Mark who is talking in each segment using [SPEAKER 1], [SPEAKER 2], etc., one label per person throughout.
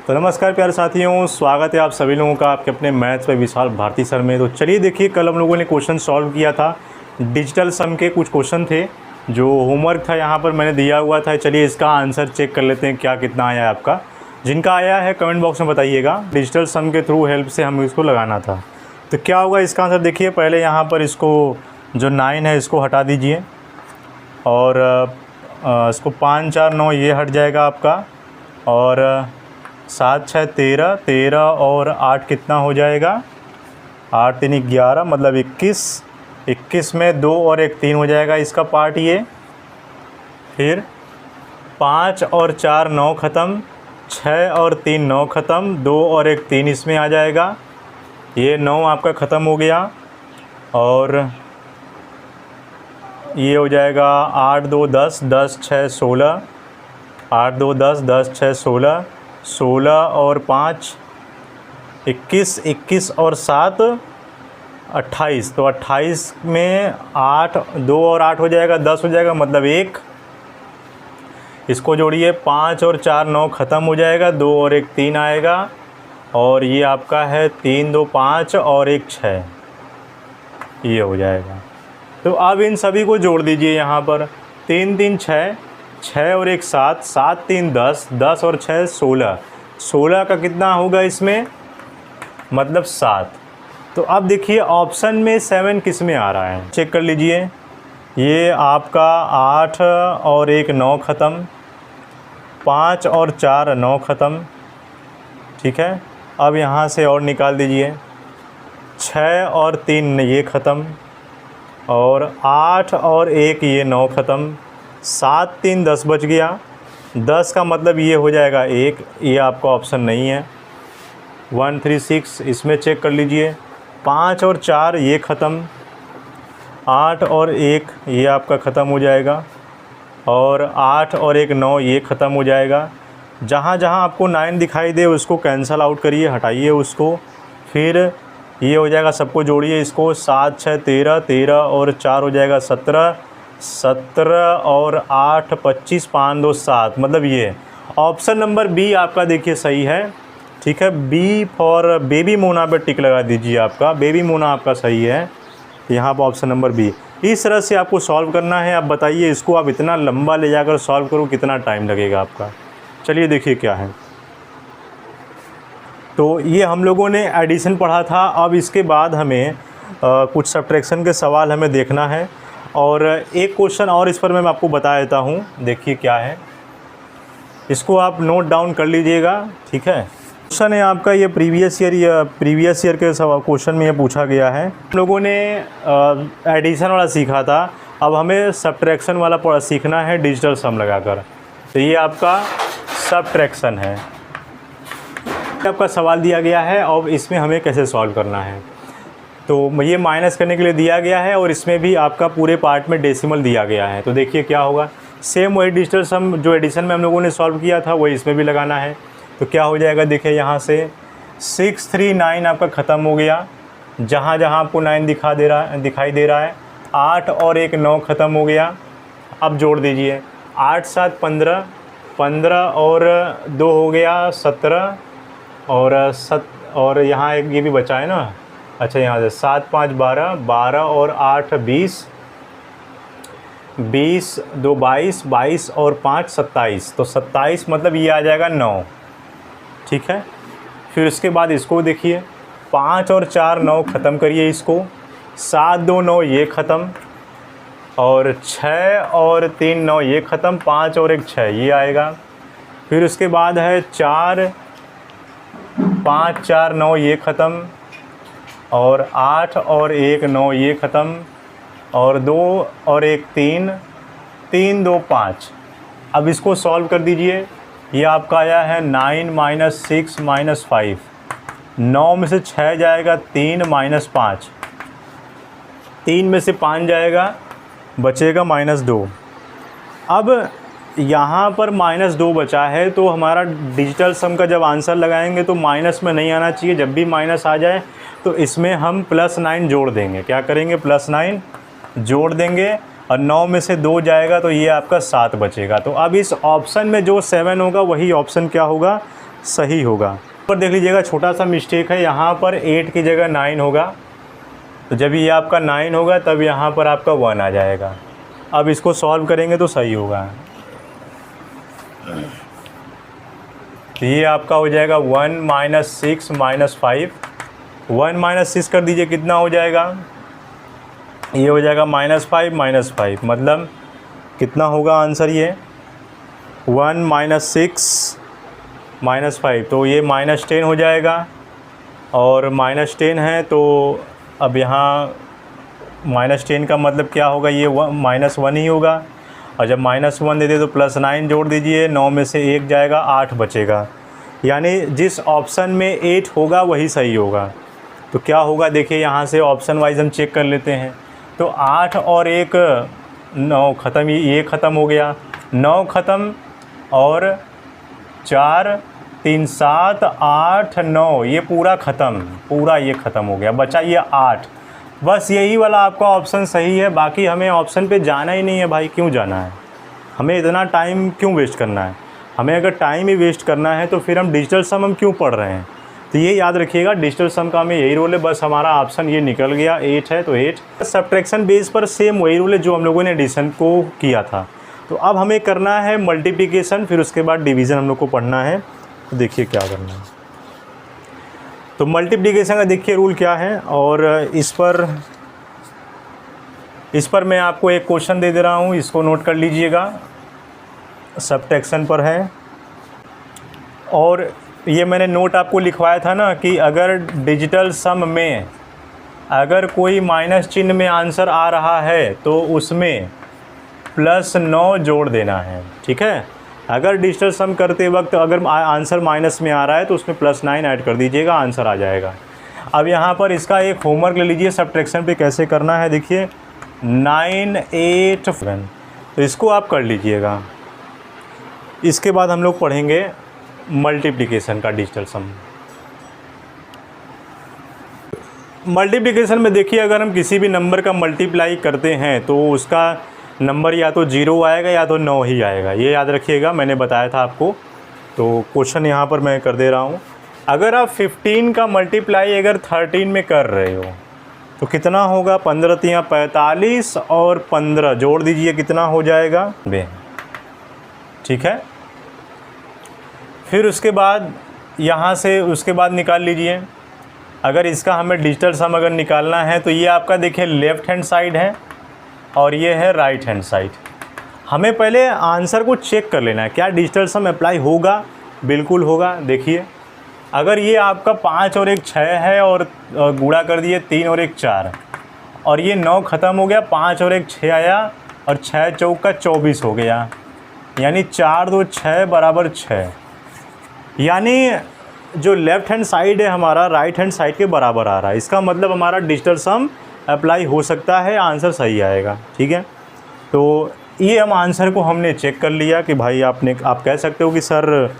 [SPEAKER 1] तो नमस्कार प्यारे साथियों, स्वागत है आप सभी लोगों का आपके अपने मैथ्स पे विशाल भारती सर में। तो चलिए देखिए, कल हम लोगों ने क्वेश्चन सॉल्व किया था। डिजिटल सम के कुछ क्वेश्चन थे जो होमवर्क था यहाँ पर मैंने दिया हुआ था। चलिए इसका आंसर चेक कर लेते हैं क्या कितना आया है आपका। जिनका आया है कमेंट बॉक्स में बताइएगा। डिजिटल सम के थ्रू हेल्प से हमें इसको लगाना था। तो क्या होगा इसका आंसर देखिए। पहले यहाँ पर इसको जो 9 है इसको हटा दीजिए और इसको 5 4 9 ये हट जाएगा आपका, और 7 6 13, 13 और 8 कितना हो जाएगा, 8 3 11 मतलब 21, 21 में 2 और 1 3 हो जाएगा इसका पार्ट ये। फिर 5 और 4 9 ख़त्म, 6 और 3 9 ख़त्म, 2 और 1 3 इसमें आ जाएगा। ये 9 आपका ख़त्म हो गया, और ये हो जाएगा 8 2 10, 10 6 16, 8 2 10, 10 6 16, 16 और 5 21, 21 और 7 28। तो 28 में 8 2 और 8 हो जाएगा, 10 हो जाएगा मतलब 1। इसको जोड़िए, 5 और 4 9 ख़त्म हो जाएगा, 2 और 1 3 आएगा, और ये आपका है 3 2 5 और 1 6, ये हो जाएगा। तो अब इन सभी को जोड़ दीजिए यहाँ पर। 3 3 6, 6 और 1 7, 7 3 10, 10 और 6 16, 16 का कितना होगा इसमें, मतलब 7। तो अब देखिए ऑप्शन में 7 किस में आ रहा है, चेक कर लीजिए। ये आपका 8 और 1 9 ख़त्म, 5 और 4 9 ख़त्म, ठीक है। अब यहाँ से और निकाल दीजिए, 6 और 3 ये ख़त्म, और 8 और 1 ये 9 ख़त्म, 7 3 10 बच गया। 10 का मतलब ये हो जाएगा 1, ये आपका ऑप्शन नहीं है। 1 3 6 इसमें चेक कर लीजिए। 5 और 4 ये ख़त्म, 8 और 1 ये आपका ख़त्म हो जाएगा, और 8 और 1 9 ये ख़त्म हो जाएगा। जहाँ जहाँ आपको 9 दिखाई दे उसको कैंसल आउट करिए, हटाइए उसको। फिर ये हो जाएगा, सबको जोड़िए इसको, 7 6 13, 13 और 4 हो जाएगा 17, 17 और 8 25, 5 2 7, मतलब ये ऑप्शन नंबर बी आपका देखिए सही है, ठीक है। बी फॉर बेबी मोना पे टिक लगा दीजिए, आपका बेबी मोना आपका सही है यहाँ पर, ऑप्शन नंबर बी। इस तरह से आपको सॉल्व करना है। आप बताइए इसको आप इतना लंबा ले जाकर सॉल्व करो, कितना टाइम लगेगा आपका। चलिए देखिए क्या है। तो ये हम लोगों ने एडिशन पढ़ा था। अब इसके बाद हमें कुछ सब्ट्रैक्शन के सवाल हमें देखना है, और एक क्वेश्चन और इस पर मैं आपको बता देता हूँ। देखिए क्या है, इसको आप नोट डाउन कर लीजिएगा, ठीक है। क्वेश्चन है आपका ये प्रीवियस ईयर के सवाल क्वेश्चन में ये पूछा गया है। हम लोगों ने एडिशन वाला सीखा था, अब हमें सब्ट्रैक्शन वाला सीखना है डिजिटल सम लगाकर। तो ये आपका सब्ट्रैक्शन है, आपका सवाल दिया गया है, और इसमें हमें कैसे सॉल्व करना है। तो ये माइनस करने के लिए दिया गया है, और इसमें भी आपका पूरे पार्ट में डेसिमल दिया गया है। तो देखिए क्या होगा, सेम वही डिजिटल सम जो एडिशन में हम लोगों ने सॉल्व किया था वही इसमें भी लगाना है। तो क्या हो जाएगा, देखिए यहाँ से 6 3 9 आपका ख़त्म हो गया, जहाँ जहाँ आपको 9 दिखाई दे रहा है। 8 और 1 9 ख़त्म हो गया। अब जोड़ दीजिए, 8 7 15, 15 और 2 हो गया 17, और यहाँ एक ये भी बचा है ना, अच्छा यहाँ से 7 5 12, 12 और 8 20, 20 2 22, 22 और 5 27। तो 27 मतलब ये आ जाएगा 9, ठीक है। फिर उसके बाद इसको देखिए, 5 और 4 9 ख़त्म करिए इसको, 7 2 9 ये ख़त्म, और 6 और 3 9 ये ख़त्म, 5 और 1 6 ये आएगा। फिर उसके बाद है 4 5 4 9 ये ख़त्म, और 8 और 1 9 ये ख़त्म, और 2 और 1 3, 3 2 5। अब इसको सॉल्व कर दीजिए। ये आपका आया है 9 6 5, 9 में से 6 जाएगा 3 -5, 3 में से 5 जाएगा, बचेगा -2। अब यहाँ पर -2 बचा है, तो हमारा डिजिटल सम का जब आंसर लगाएंगे तो माइनस में नहीं आना चाहिए। जब भी माइनस आ जाए तो इसमें हम +9 जोड़ देंगे। क्या करेंगे, +9 जोड़ देंगे, और 9 में से 2 जाएगा तो ये आपका 7 बचेगा। तो अब इस ऑप्शन में जो 7 होगा वही ऑप्शन क्या होगा, सही होगा। पर देख लीजिएगा छोटा सा मिस्टेक है, यहाँ पर 8 की जगह 9 होगा, तो जब ये आपका 9 होगा तब यहाँ पर आपका 1 आ जाएगा। अब इसको सॉल्व करेंगे तो सही होगा। तो ये आपका हो जाएगा 1 - 6 - 5। 1 - 6 कर दीजिए, कितना हो जाएगा? ये हो जाएगा -5 - 5, मतलब कितना होगा आंसर? ये 1 - 6 - 5, तो ये -10 हो जाएगा। और -10 है तो अब यहाँ -10 का मतलब क्या होगा? ये -1 ही होगा। और जब -1 दे दे तो +9 जोड़ दीजिए, 9 में से 1 जाएगा, 8 बचेगा। यानी जिस ऑप्शन में 8 होगा वही सही होगा। तो क्या होगा देखिए, यहाँ से ऑप्शन वाइज हम चेक कर लेते हैं। तो 8 और 1 9 ख़त्म, ये ख़त्म हो गया, 9 ख़त्म, और 4 3 7 8 9, ये पूरा ख़त्म, पूरा ये ख़त्म हो गया, बचा ये 8। बस यही वाला आपका ऑप्शन सही है। बाकी हमें ऑप्शन पे जाना ही नहीं है भाई, क्यों जाना है? हमें इतना टाइम क्यों वेस्ट करना है? हमें अगर टाइम ही वेस्ट करना है तो फिर हम डिजिटल सम हम क्यों पढ़ रहे हैं? तो ये याद रखिएगा, डिजिटल सम का हमें यही रोल है। बस हमारा ऑप्शन ये निकल गया, 8 है तो 8। सब्ट्रैक्शन बेस पर सेम वही रोल है जो हम लोगों ने एडिशन को किया था। तो अब हमें करना है मल्टीप्लिकेशन, फिर उसके बाद डिवीज़न हम लोग को पढ़ना है। तो देखिए क्या करना है। तो मल्टीप्लिकेशन का देखिए रूल क्या है, और इस पर मैं आपको एक क्वेश्चन दे दे रहा हूँ, इसको नोट कर लीजिएगा। सब्ट्रैक्शन पर है, और ये मैंने नोट आपको लिखवाया था ना कि अगर डिजिटल सम में अगर कोई माइनस चिन्ह में आंसर आ रहा है तो उसमें +9 जोड़ देना है, ठीक है। अगर डिजिटल सम करते वक्त अगर आंसर माइनस में आ रहा है तो उसमें +9 ऐड कर दीजिएगा, आंसर आ जाएगा। अब यहाँ पर इसका एक होमवर्क ले लीजिए, सब्ट्रैक्शन पे कैसे करना है। देखिए 9 8 7, तो इसको आप कर लीजिएगा। इसके बाद हम लोग पढ़ेंगे मल्टीप्लिकेशन का डिजिटल सम। मल्टीप्लिकेशन में देखिए, अगर हम किसी भी नंबर का मल्टीप्लाई करते हैं तो उसका नंबर या तो 0 आएगा या तो 9 ही आएगा, ये याद रखिएगा, मैंने बताया था आपको। तो क्वेश्चन यहाँ पर मैं कर दे रहा हूँ। अगर आप 15 का मल्टीप्लाई अगर 13 में कर रहे हो तो कितना होगा? 15 3 45, और 15 जोड़ दीजिए, कितना हो जाएगा? ठीक है। फिर उसके बाद यहाँ से उसके बाद निकाल लीजिए। अगर इसका हमें डिजिटल सम अगर निकालना है तो ये आपका देखिए लेफ़्ट हैंड साइड है और ये है राइट हैंड साइड। हमें पहले आंसर को चेक कर लेना है, क्या डिजिटल सम अप्लाई होगा? बिल्कुल होगा। देखिए अगर ये आपका 5 और 1 6 है और गुणा कर दिए 3 और 1 4, और ये 9 ख़त्म हो गया, 5 और 1 6 आया, और 6 चौक का 24 हो गया, यानी 4 2 6 बराबर 6। यानी जो लेफ़्ट हैंड साइड है हमारा राइट हैंड साइड के बराबर आ रहा है। इसका मतलब हमारा डिजिटल सम अप्लाई हो सकता है, आंसर सही आएगा, ठीक है। तो ये हम आंसर को हमने चेक कर लिया कि भाई आप कह सकते हो कि सर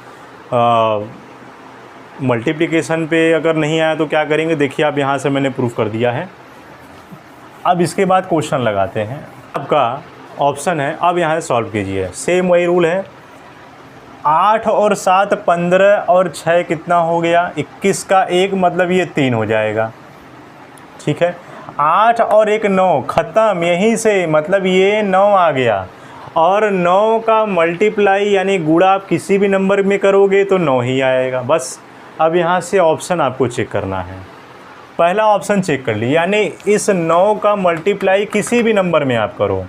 [SPEAKER 1] मल्टीप्लिकेशन पे अगर नहीं आया तो क्या करेंगे। देखिए आप यहाँ से मैंने प्रूफ कर दिया है। अब इसके बाद क्वेश्चन लगाते हैं। आपका ऑप्शन है, अब यहाँ से सॉल्व कीजिए। सेम वही रूल है। 8 और 7 15 और 6 कितना हो गया? 21 का 1 मतलब ये 3 हो जाएगा, ठीक है। 8 और 1 9 ख़त्म, यहीं से मतलब ये 9 आ गया। और 9 का मल्टीप्लाई यानी गुणा आप किसी भी नंबर में करोगे तो 9 ही आएगा। बस अब यहाँ से ऑप्शन आपको चेक करना है। पहला ऑप्शन चेक कर ली, यानी इस 9 का मल्टीप्लाई किसी भी नंबर में आप करो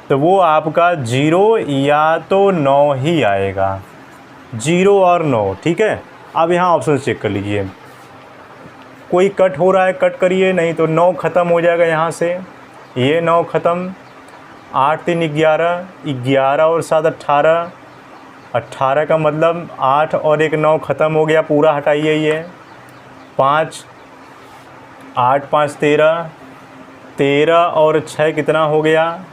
[SPEAKER 1] तो वो आपका 0 या तो 9 ही आएगा, 0 और 9, ठीक है। अब यहाँ ऑप्शन चेक कर लीजिए, कोई कट हो रहा है कट करिए, नहीं तो 9 ख़त्म हो जाएगा यहाँ से, ये 9 ख़त्म, 8 3 11, 11 और 7 18, 18 का मतलब 8 और 1 9 ख़त्म हो गया, पूरा हटाइए ये 5, 8 5 13, 13 और 6 कितना हो गया?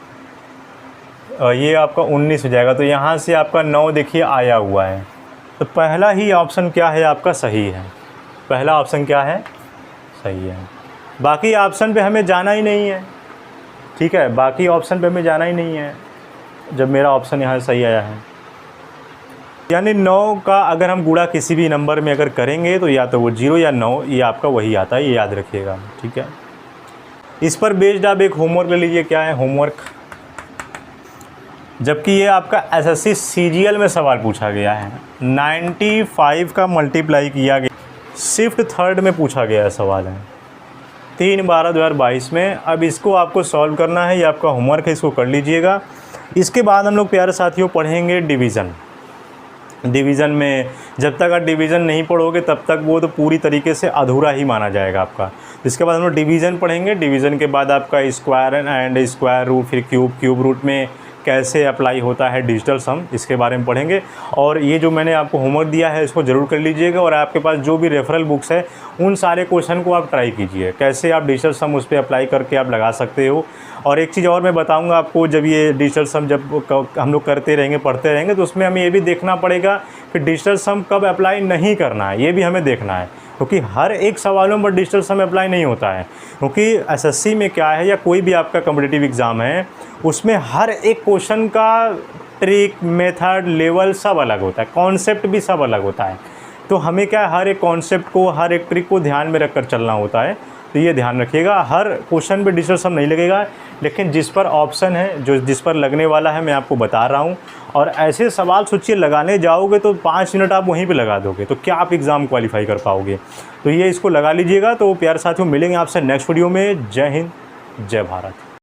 [SPEAKER 1] ये आपका 19 हो जाएगा। तो यहाँ से आपका 9 देखिए आया हुआ है। तो पहला ही ऑप्शन क्या है आपका? सही है। पहला ऑप्शन क्या है? सही है। बाकी ऑप्शन पे हमें जाना ही नहीं है, ठीक है। बाकी ऑप्शन पे हमें जाना ही नहीं है जब मेरा ऑप्शन यहाँ सही आया है। यानी 9 का अगर हम गुणा किसी भी नंबर में अगर करेंगे तो या तो वो 0 या 9, ये आपका वही आता है, ये याद रखिएगा, ठीक है। इस पर बेस्ड आप एक होमवर्क ले लीजिए। क्या है होमवर्क? जबकि ये आपका एसएससी सीजीएल में सवाल पूछा गया है, 95 का मल्टीप्लाई किया गया, शिफ्ट थर्ड में पूछा गया सवाल है 3/12/2022 में। अब इसको आपको सॉल्व करना है, ये आपका होमवर्क है, इसको कर लीजिएगा। इसके बाद हम लोग प्यारे साथियों पढ़ेंगे डिवीज़न। डिवीज़न में जब तक आप डिवीज़न नहीं पढ़ोगे तब तक वो तो पूरी तरीके से अधूरा ही माना जाएगा आपका। इसके बाद हम लोग डिवीज़न पढ़ेंगे। डिवीज़न के बाद आपका स्क्वायर एंड स्क्वायर रूट, फिर क्यूब रूट में कैसे अप्लाई होता है डिजिटल सम, इसके बारे में पढ़ेंगे। और ये जो मैंने आपको होमवर्क दिया है इसको ज़रूर कर लीजिएगा। और आपके पास जो भी रेफरल बुक्स है उन सारे क्वेश्चन को आप ट्राई कीजिए, कैसे आप डिजिटल सम उस पर अप्लाई करके आप लगा सकते हो। और एक चीज़ और मैं बताऊंगा आपको, जब ये डिजिटल सम जब हम लोग करते रहेंगे, पढ़ते रहेंगे, तो उसमें हमें ये भी देखना पड़ेगा कि डिजिटल सम कब अप्लाई नहीं करना है, ये भी हमें देखना है, क्योंकि हर एक सवालों पर डिजिटल सम अप्लाई नहीं होता है। क्योंकि एसएससी में क्या है, या कोई भी आपका कॉम्पिटिटिव एग्ज़ाम है, उसमें हर एक क्वेश्चन का ट्रिक, मेथड, लेवल सब अलग होता है, कॉन्सेप्ट भी सब अलग होता है। तो हमें क्या है, हर एक कॉन्सेप्ट को, हर एक ट्रिक को ध्यान में रखकर चलना होता है। तो ये ध्यान रखिएगा, हर क्वेश्चन पे डिजिटल सम नहीं लगेगा, लेकिन जिस पर ऑप्शन है, जिस पर लगने वाला है, मैं आपको बता रहा हूँ। और ऐसे सवाल सोचिए, लगाने जाओगे तो 5 मिनट आप वहीं पे लगा दोगे, तो क्या आप एग्ज़ाम क्वालिफाई कर पाओगे? तो ये इसको लगा लीजिएगा। तो प्यारे साथियों, मिलेंगे आपसे नेक्स्ट वीडियो में। जय हिंद, जय भारत।